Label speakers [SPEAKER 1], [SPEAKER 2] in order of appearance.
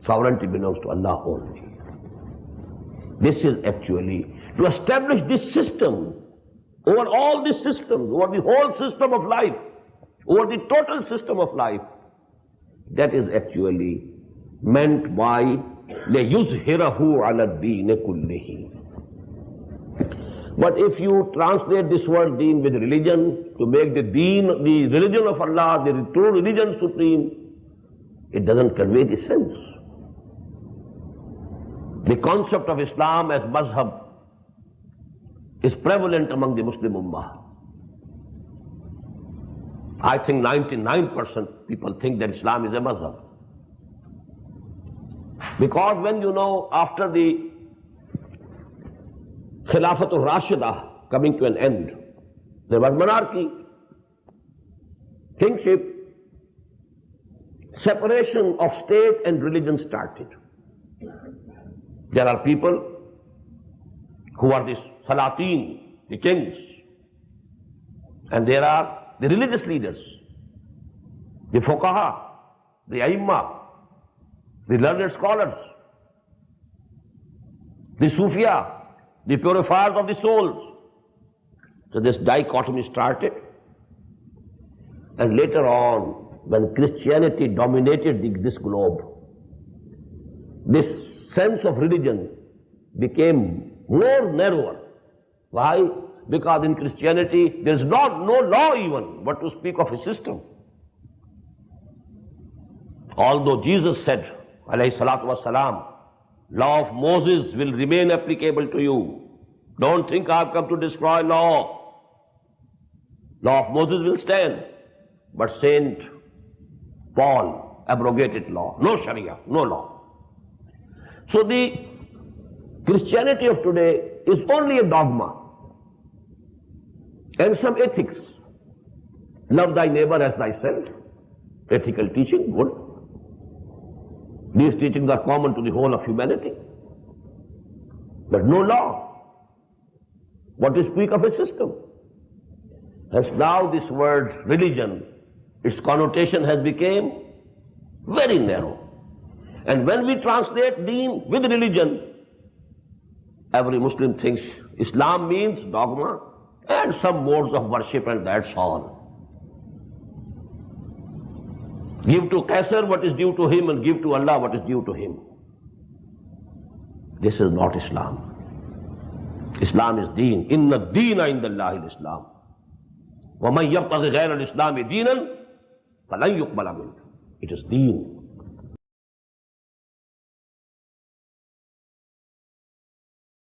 [SPEAKER 1] Sovereignty belongs to Allah only. This is actually to establish this system over all these systems, over the whole system of life, over the total system of life. That is actually meant by لَيُظْهِرَهُ عَلَى الدِّينِ كُلِّهِ. But if you translate this word deen with religion, to make the deen, the religion of Allah, the true religion supreme, it doesn't convey the sense. The concept of Islam as mazhab is prevalent among the Muslim Ummah. I think 99% people think that Islam is a mazhab. Because when you know, after the Khilafatul Rashidah coming to an end, there was monarchy, kingship, separation of state and religion started. There are people who are the Salatin, the kings, and there are the religious leaders, the Fuqaha, the Aimma, the learned scholars, the Sufia, the purifiers of the souls. So this dichotomy started, and later on, when Christianity dominated this globe, this sense of religion became more narrower. Why? Because in Christianity there is no law even, but to speak of a system. Although Jesus said, alayhi salatu wassalam, law of Moses will remain applicable to you. Don't think I have come to destroy law. Law of Moses will stand. But Saint Paul abrogated law. No Sharia, no law. So the Christianity of today is only a dogma and some ethics. Love thy neighbor as thyself. Ethical teaching, good. These teachings are common to the whole of humanity. But no law. What to speak of a system? As now this word religion, its connotation has become very narrow. And when we translate deen with religion, every Muslim thinks Islam means dogma and some modes of worship, and that's all. Give to Caesar what is due to him and give to Allah what is due to him. This is not Islam. Islam is deen. Inna deena indallahi al-Islam. وَمَنْ يَبْتَغِ غَيْرَ الْإِسْلَامِ دِينًا فَلَنْ يُقْبَلَ مِنْهُ. It is deen.